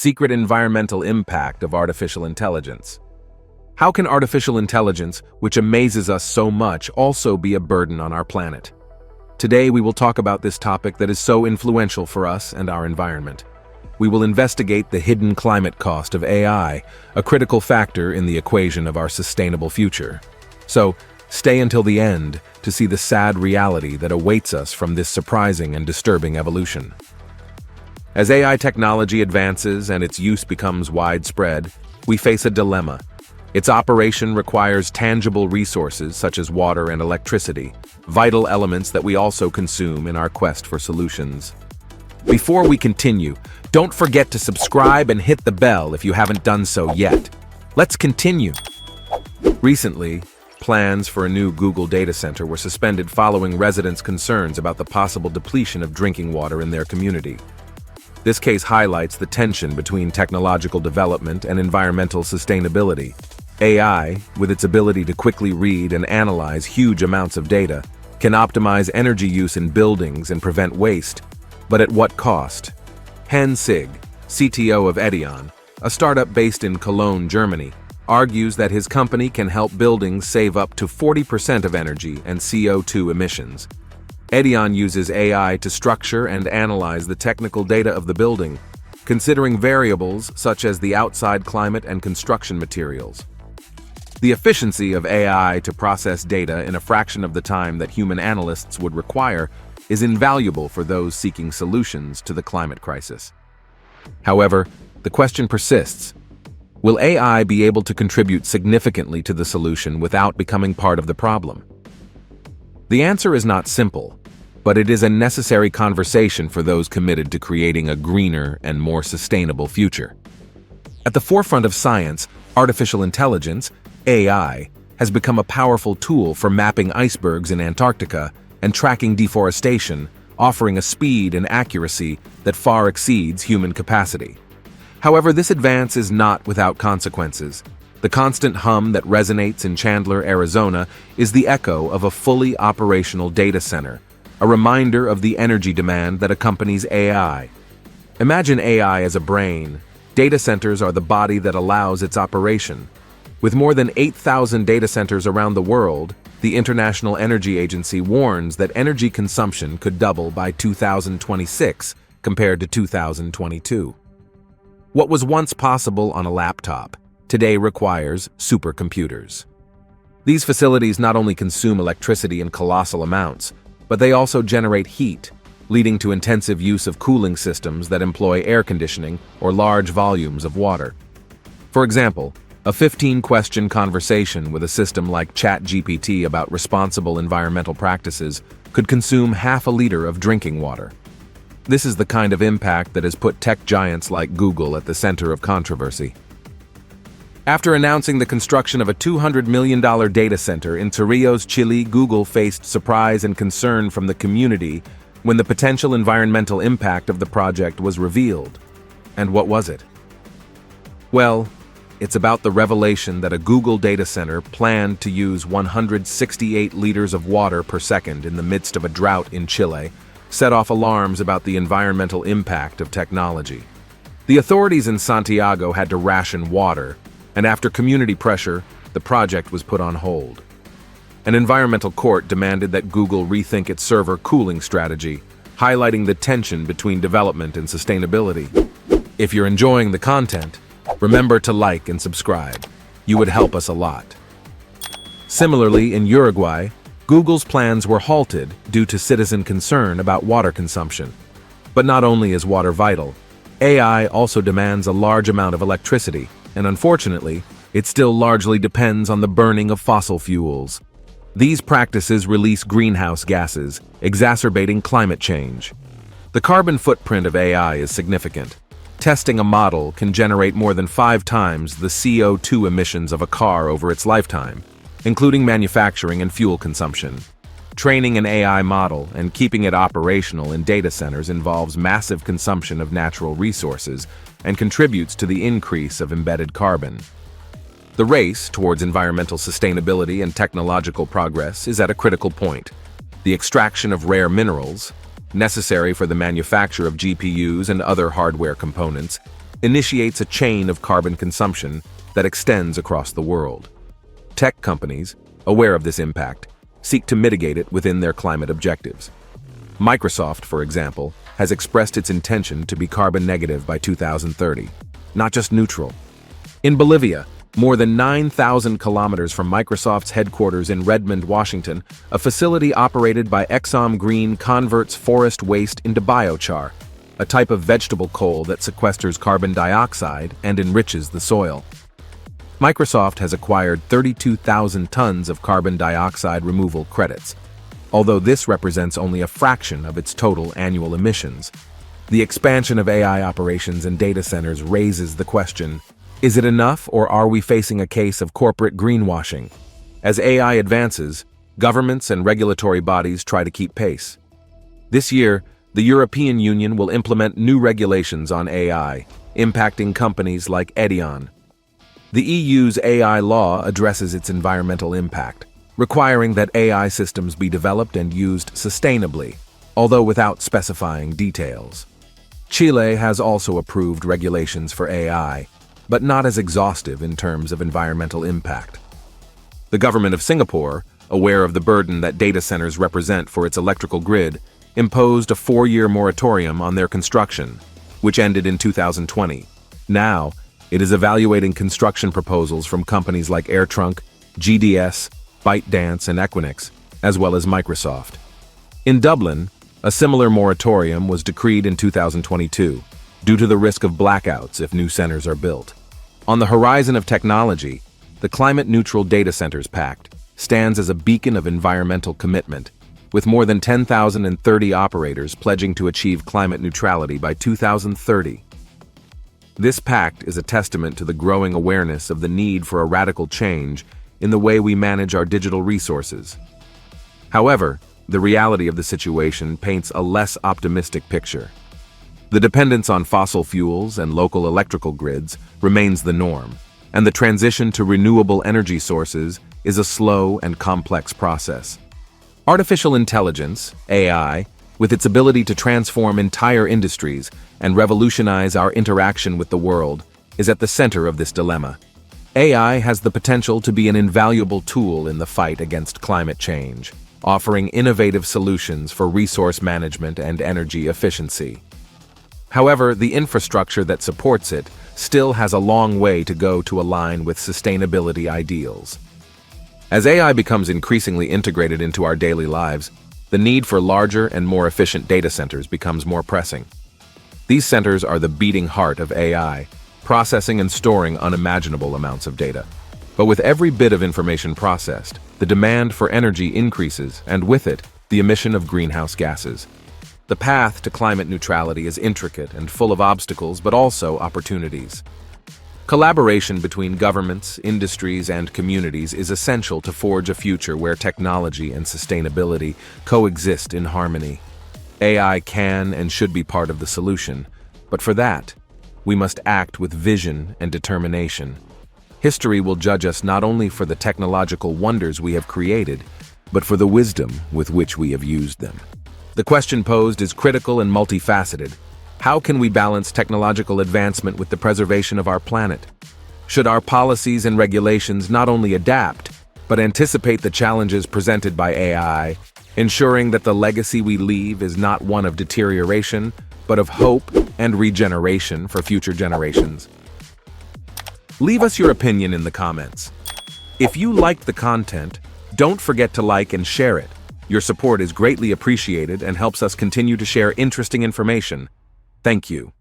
secret environmental impact of artificial intelligence. How can artificial intelligence, which amazes us so much, also be a burden on our planet? Today we will talk about this topic that is so influential for us and our environment. We will investigate the hidden climate cost of AI, a critical factor in the equation of our sustainable future. So, stay until the end to see the sad reality that awaits us from this surprising and disturbing evolution. As AI technology advances and its use becomes widespread, we face a dilemma. Its operation requires tangible resources such as water and electricity, vital elements that we also consume in our quest for solutions. Before we continue, don't forget to subscribe and hit the bell if you haven't done so yet. Let's continue. Recently, plans for a new Google data center were suspended following residents' concerns about the possible depletion of drinking water in their community. This case highlights the tension between technological development and environmental sustainability. AI, with its ability to quickly read and analyze huge amounts of data, can optimize energy use in buildings and prevent waste, but at what cost? Hen Sig, CTO of Edion, a startup based in Cologne, Germany, argues that his company can help buildings save up to 40% of energy and CO2 emissions. Edion uses AI to structure and analyze the technical data of the building, considering variables such as the outside climate and construction materials. The efficiency of AI to process data in a fraction of the time that human analysts would require is invaluable for those seeking solutions to the climate crisis. However, the question persists. Will AI be able to contribute significantly to the solution without becoming part of the problem? The answer is not simple, but it is a necessary conversation for those committed to creating a greener and more sustainable future. At the forefront of science, artificial intelligence, AI, has become a powerful tool for mapping icebergs in Antarctica and tracking deforestation, offering a speed and accuracy that far exceeds human capacity. However, this advance is not without consequences. The constant hum that resonates in Chandler, Arizona, is the echo of a fully operational data center, a reminder of the energy demand that accompanies AI. Imagine AI as a brain. Data centers are the body that allows its operation. With more than 8,000 data centers around the world, the International Energy Agency warns that energy consumption could double by 2026 compared to 2022. What was once possible on a laptop today requires supercomputers. These facilities not only consume electricity in colossal amounts, but they also generate heat, leading to intensive use of cooling systems that employ air conditioning or large volumes of water. For example, a 15-question conversation with a system like ChatGPT about responsible environmental practices could consume half a liter of drinking water. This is the kind of impact that has put tech giants like Google at the center of controversy. After announcing the construction of a $200 million data center in Torrijos, Chile, Google faced surprise and concern from the community when the potential environmental impact of the project was revealed. And what was it? Well, it's about the revelation that a Google data center planned to use 168 liters of water per second in the midst of a drought in Chile set off alarms about the environmental impact of technology. The authorities in Santiago had to ration water, and after community pressure, the project was put on hold. An environmental court demanded that Google rethink its server cooling strategy, highlighting the tension between development and sustainability. If you're enjoying the content, remember to like and subscribe. You would help us a lot. Similarly, in Uruguay, Google's plans were halted due to citizen concern about water consumption. But not only is water vital, AI also demands a large amount of electricity, and unfortunately, it still largely depends on the burning of fossil fuels. These practices release greenhouse gases, exacerbating climate change. The carbon footprint of AI is significant. Testing a model can generate more than 5 times the CO2 emissions of a car over its lifetime, including manufacturing and fuel consumption. Training an AI model and keeping it operational in data centers involves massive consumption of natural resources and contributes to the increase of embedded carbon. The race towards environmental sustainability and technological progress is at a critical point. The extraction of rare minerals, necessary for the manufacture of GPUs and other hardware components, initiates a chain of carbon consumption that extends across the world. Tech companies, aware of this impact, seek to mitigate it within their climate objectives. Microsoft, for example, has expressed its intention to be carbon negative by 2030, not just neutral. In Bolivia, more than 9,000 kilometers from Microsoft's headquarters in Redmond, Washington, a facility operated by Exxon Green converts forest waste into biochar, a type of vegetable coal that sequesters carbon dioxide and enriches the soil. Microsoft has acquired 32,000 tons of carbon dioxide removal credits. Although this represents only a fraction of its total annual emissions, the expansion of AI operations in data centers raises the question, is it enough, or are we facing a case of corporate greenwashing? As AI advances, governments and regulatory bodies try to keep pace. This year, the European Union will implement new regulations on AI, impacting companies like Edion. The EU's AI law addresses its environmental impact, requiring that AI systems be developed and used sustainably, although without specifying details. Chile has also approved regulations for AI, but not as exhaustive in terms of environmental impact. The government of Singapore, aware of the burden that data centers represent for its electrical grid, imposed a 4-year moratorium on their construction, which ended in 2020. Now, it is evaluating construction proposals from companies like AirTrunk, GDS, ByteDance, and Equinix, as well as Microsoft. In Dublin, a similar moratorium was decreed in 2022, due to the risk of blackouts if new centers are built. On the horizon of technology, the Climate Neutral Data Centers Pact stands as a beacon of environmental commitment, with more than 10,030 operators pledging to achieve climate neutrality by 2030. This pact is a testament to the growing awareness of the need for a radical change in the way we manage our digital resources. However, the reality of the situation paints a less optimistic picture. The dependence on fossil fuels and local electrical grids remains the norm, and the transition to renewable energy sources is a slow and complex process. Artificial intelligence, AI, with its ability to transform entire industries and revolutionize our interaction with the world, is at the center of this dilemma. AI has the potential to be an invaluable tool in the fight against climate change, offering innovative solutions for resource management and energy efficiency. However, the infrastructure that supports it still has a long way to go to align with sustainability ideals. As AI becomes increasingly integrated into our daily lives, the need for larger and more efficient data centers becomes more pressing. These centers are the beating heart of AI, processing and storing unimaginable amounts of data. But with every bit of information processed, the demand for energy increases, and with it, the emission of greenhouse gases. The path to climate neutrality is intricate and full of obstacles, but also opportunities. Collaboration between governments, industries, and communities is essential to forge a future where technology and sustainability coexist in harmony. AI can and should be part of the solution, but for that, we must act with vision and determination. History will judge us not only for the technological wonders we have created, but for the wisdom with which we have used them. The question posed is critical and multifaceted. How can we balance technological advancement with the preservation of our planet? Should our policies and regulations not only adapt, but anticipate the challenges presented by AI, ensuring that the legacy we leave is not one of deterioration, but of hope and regeneration for future generations? Leave us your opinion in the comments. If you liked the content, don't forget to like and share it. Your support is greatly appreciated and helps us continue to share interesting information. Thank you.